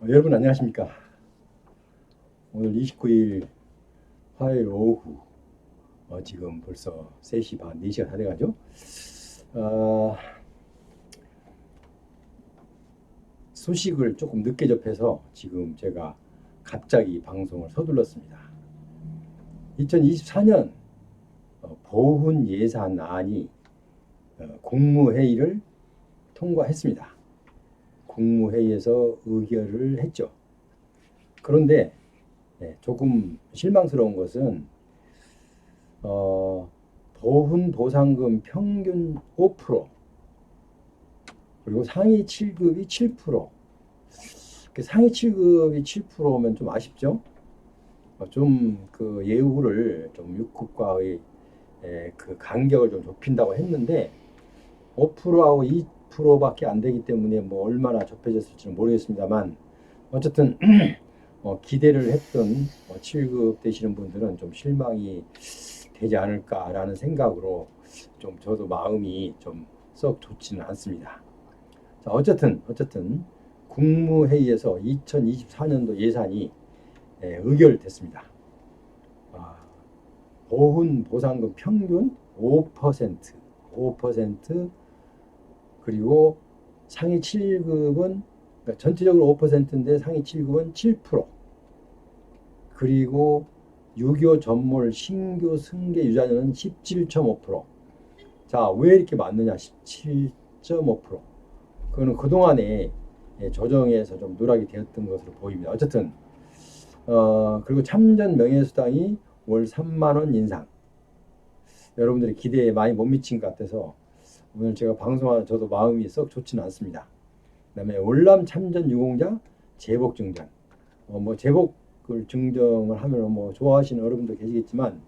여러분 안녕하십니까? 오늘 29일 화요일 오후 지금 벌써 3시 반, 4시가 다 돼가죠? 아, 소식을 조금 늦게 접해서 지금 제가 갑자기 방송을 서둘렀습니다. 2024년 보훈 예산안이 국무회의를 통과했습니다. 국무회의에서 의결을 했죠. 그런데 조금 실망스러운 것은 보훈 보상금 평균 5%, 그리고 상위 7급이 7%. 상위 7급이 7%면 좀 아쉽죠? 좀 그 예우를 좀 6급과의 그 간격을 좀 좁힌다고 했는데 5%하고 2%밖에 안 되기 때문에 뭐 얼마나 좁혀졌을지는 모르겠습니다만, 어쨌든 기대를 했던 7급 되시는 분들은 좀 실망이 되지 않을까라는 생각으로 좀 저도 마음이 좀 썩 좋지는 않습니다. 자, 어쨌든 국무회의에서 2024년도 예산이 의결됐습니다. 아, 보훈 보상금 평균 5%, 5% 그리고 상위 7급은, 그러니까 전체적으로 5%인데 상위 7급은 7%, 그리고 유교 전몰 신규 승계 유자녀는 17.5%. 자, 왜 이렇게 많느냐? 17.5%. 그거는 그동안에 조정에서 좀 누락이 되었던 것으로 보입니다. 어쨌든 그리고 참전 명예수당이 월 3만 원 인상. 여러분들의 기대에 많이 못 미친 것 같아서 오늘 제가 방송하는 저도 마음이 썩 좋지는 않습니다. 그다음에 월남 참전 유공자 제복 증정. 뭐 제복을 증정을 하면 뭐 좋아하시는 여러분도 계시겠지만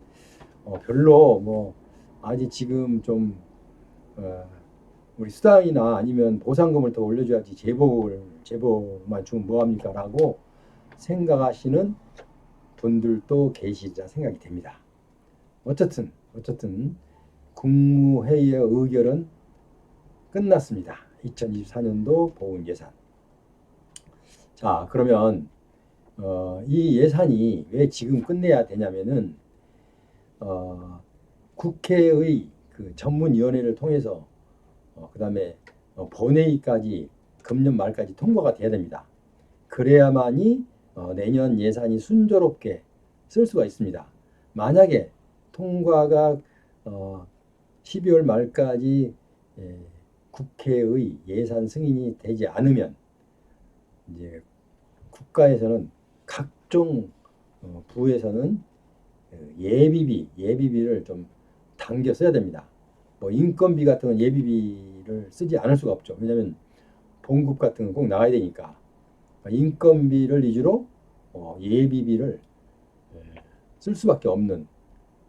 별로 뭐 아직 지금 좀 우리 수당이나 아니면 보상금을 더 올려줘야지 제복만 주면 뭐합니까라고 생각하시는 분들도 계시자 생각이 됩니다. 어쨌든 국무회의의 의결은 끝났습니다. 2024년도 보훈 예산. 자, 그러면 이 예산이 왜 지금 끝내야 되냐면은 국회의 그 전문위원회를 통해서 그다음에 본회의까지 금년 말까지 통과가 돼야 됩니다. 그래야만이 내년 예산이 순조롭게 쓸 수가 있습니다. 만약에 통과가 12월 말까지 국회의 예산 승인이 되지 않으면 이제 국가에서는 각종 부에서는 예비비를 좀 당겨 써야 됩니다. 뭐 인건비 같은 건 예비비를 쓰지 않을 수가 없죠. 왜냐하면 봉급 같은 건 꼭 나가야 되니까. 인건비를 위주로 예비비를 쓸 수밖에 없는,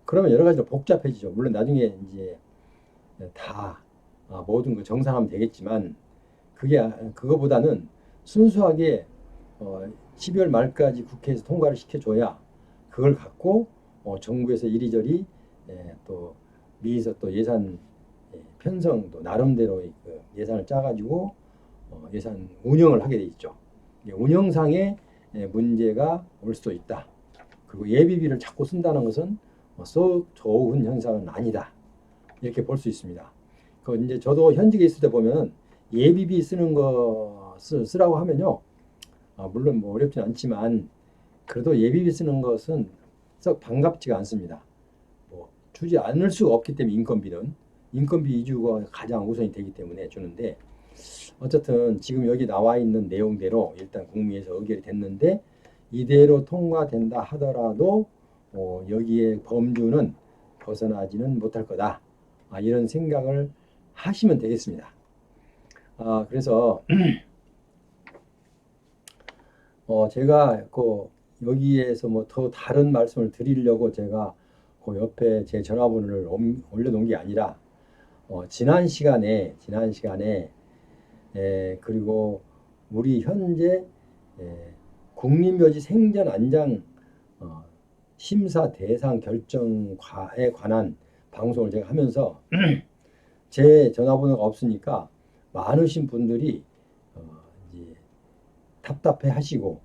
그러면 여러 가지로 복잡해지죠. 물론 나중에 이제 다 모든 거 정산하면 되겠지만 그거보다는 순수하게 12월 말까지 국회에서 통과를 시켜줘야 그걸 갖고 정부에서 이리저리 또 미에서 또 예산 편성도 나름대로의 그 예산을 짜가지고 예산 운영을 하게 돼 있죠. 운영상의 문제가 올 수도 있다. 그리고 예비비를 자꾸 쓴다는 것은 썩 좋은 현상은 아니다. 이렇게 볼 수 있습니다. 그 이제 저도 현직에 있을 때 보면 예비비 쓰는 거 쓰라고 하면요. 물론 뭐 어렵진 않지만 그래도 예비비 쓰는 것은 썩 반갑지가 않습니다. 뭐 주지 않을 수가 없기 때문에 인건비 위주가 가장 우선이 되기 때문에 주는데, 어쨌든 지금 여기 나와 있는 내용대로 일단 국무회의에서 의결이 됐는데 이대로 통과된다 하더라도 여기에 범주는 벗어나지는 못할 거다. 이런 생각을 하시면 되겠습니다. 그래서 제가 그 여기에서 뭐 더 다른 말씀을 드리려고 제가 그 옆에 제 전화번호를 올려놓은 게 아니라 지난 시간에 그리고 우리 현재 국립묘지 생전 안장 심사 대상 결정과에 관한 방송을 제가 하면서 제 전화번호가 없으니까 많으신 분들이 이제 답답해 하시고,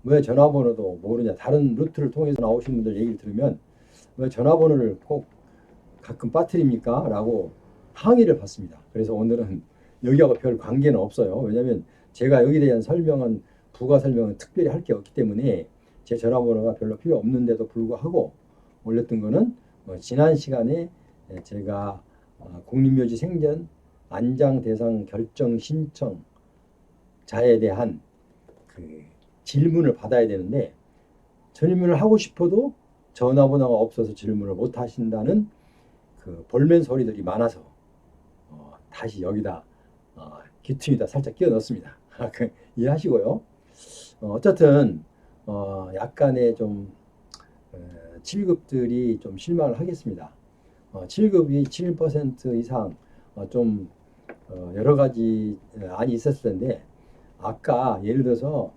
왜 전화번호도 모르냐, 다른 루트를 통해서 나오신 분들 얘기를 들으면 왜 전화번호를 꼭 가끔 빠뜨립니까? 라고 항의를 받습니다. 그래서 오늘은 여기하고 별 관계는 없어요. 왜냐하면 제가 여기에 대한 설명은, 부가 설명은 특별히 할 게 없기 때문에 제 전화번호가 별로 필요 없는데도 불구하고 올렸던 거는 지난 시간에 제가 국립묘지 생전 안장 대상 결정 신청자에 대한 그 질문을 받아야 되는데, 질문을 하고 싶어도 전화번호가 없어서 질문을 못 하신다는 그 볼멘 소리들이 많아서 다시 여기다 귀퉁이다 살짝 끼워 넣습니다. 이해하시고요. 어쨌든 약간의 좀 7급들이 좀 실망을 하겠습니다. 7급이 7% 이상 좀 여러 가지 안이 있었을 텐데, 아까 예를 들어서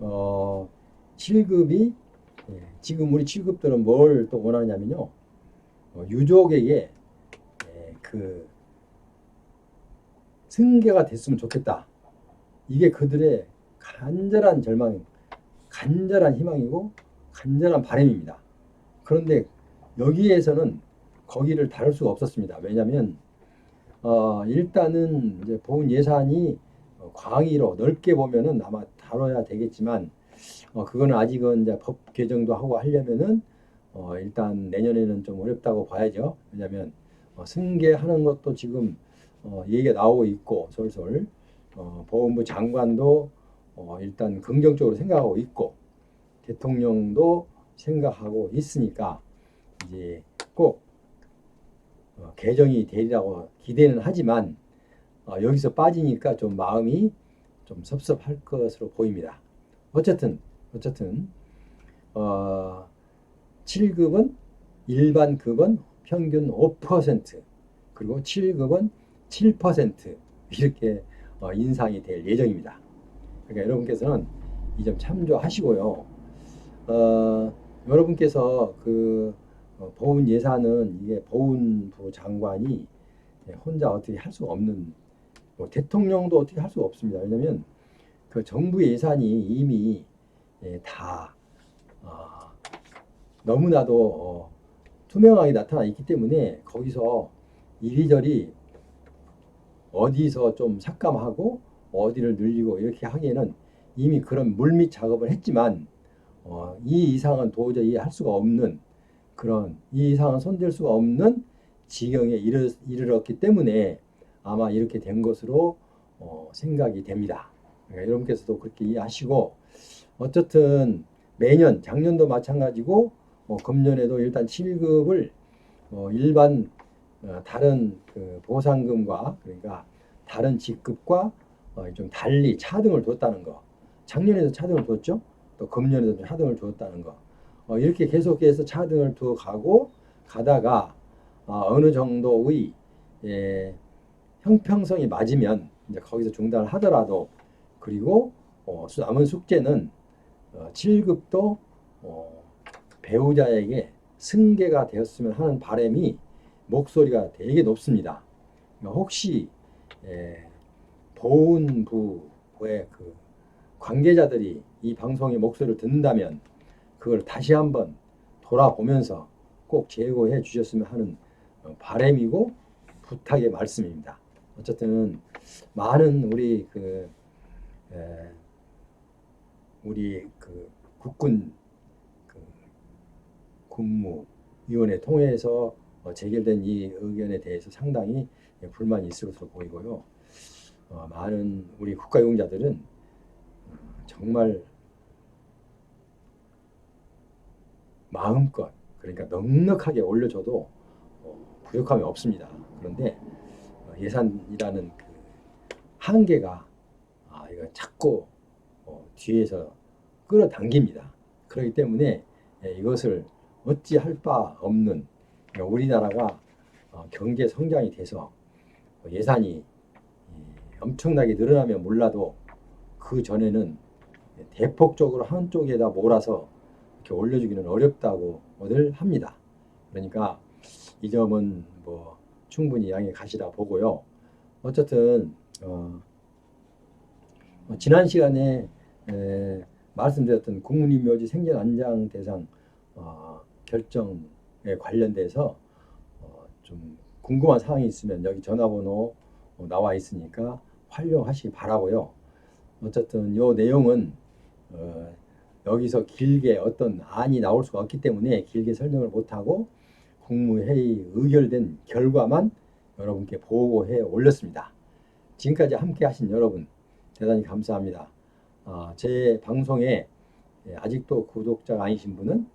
7급이 지금 우리 7급들은 뭘 또 원하냐면요, 유족에게 그 승계가 됐으면 좋겠다. 이게 그들의 간절한 절망, 간절한 희망이고 간절한 바람입니다. 그런데 여기에서는 거기를 다룰 수가 없었습니다. 왜냐하면 일단은 이제 보훈 예산이 광의로 넓게 보면은 아마 다뤄야 되겠지만, 그거는 아직은 이제 법 개정도 하고 하려면은 일단 내년에는 좀 어렵다고 봐야죠. 왜냐하면 승계하는 것도 지금 얘기가 나오고 있고, 솔솔 보훈부 장관도 일단 긍정적으로 생각하고 있고, 대통령도 생각하고 있으니까 이제 꼭 개정이 되리라고 기대는 하지만 여기서 빠지니까 좀 마음이 좀 섭섭할 것으로 보입니다. 어쨌든 7급은 일반급은 평균 5%, 그리고 7급은 7% 이렇게 인상이 될 예정입니다. 그러니까 여러분께서는 이 점 참조하시고요. 여러분께서 그 보훈 예산은 이게 보훈부 장관이 혼자 어떻게 할 수가 없는, 대통령도 어떻게 할 수가 없습니다. 왜냐하면 그 정부의 예산이 이미 다 너무나도 투명하게 나타나 있기 때문에 거기서 이리저리 어디서 좀 삭감하고 어디를 늘리고 이렇게 하기에는 이미 그런 물밑 작업을 했지만 이 이상은 도저히 할 수가 없는, 그런 이 이상은 손댈 수가 없는 지경에 이르렀기 때문에 아마 이렇게 된 것으로 생각이 됩니다. 그러니까 여러분께서도 그렇게 이해하시고, 어쨌든 매년 작년도 마찬가지고 금년에도 일단 7급을 일반 다른 그 보상금과, 그러니까 다른 직급과 좀 달리 차등을 뒀다는 거. 작년에도 차등을 뒀죠. 또 금년에도 차등을 뒀다는 거. 이렇게 계속해서 차등을 두 가다가 어느 정도의 형평성이 맞으면 이제 거기서 중단을 하더라도, 그리고 남은 숙제는 7급도 배우자에게 승계가 되었으면 하는 바람이 목소리가 되게 높습니다. 혹시 보훈부의 그 관계자들이 이 방송의 목소리를 듣는다면 그걸 다시 한번 돌아보면서 꼭 제고해 주셨으면 하는 바람이고 부탁의 말씀입니다. 어쨌든 많은 우리 국군 군무위원회 통해서 제결된 이 의견에 대해서 상당히 불만이 있을 것으로 보이고요. 많은 우리 국가용자들은 정말 마음껏, 그러니까 넉넉하게 올려줘도 부족함이 없습니다. 그런데 예산이라는 그 한계가 이거 자꾸 뒤에서 끌어당깁니다. 그렇기 때문에 이것을 어찌할 바 없는, 우리나라가 경제 성장이 돼서 예산이 엄청나게 늘어나면 몰라도 그 전에는 대폭적으로 한쪽에다 몰아서 이렇게 올려주기는 어렵다고들 합니다. 그러니까 이 점은 충분히 양해 가시라 보고요. 어쨌든 지난 시간에 말씀드렸던 국민묘지 생전 안장 대상 결정에 관련돼서 좀 궁금한 사항이 있으면 여기 전화번호 나와 있으니까 활용하시기 바라고요. 어쨌든 이 내용은 여기서 길게 어떤 안이 나올 수가 없기 때문에 길게 설명을 못하고 국무회의 의결된 결과만 여러분께 보고해 올렸습니다. 지금까지 함께 하신 여러분 대단히 감사합니다. 제 방송에 아직도 구독자가 아니신 분은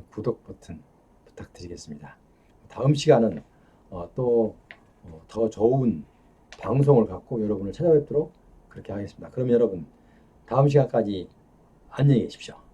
구독 버튼 부탁드리겠습니다. 다음 시간은 또 더 좋은 방송을 갖고 여러분을 찾아뵙도록 그렇게 하겠습니다. 그럼 여러분 다음 시간까지 안녕히 계십시오.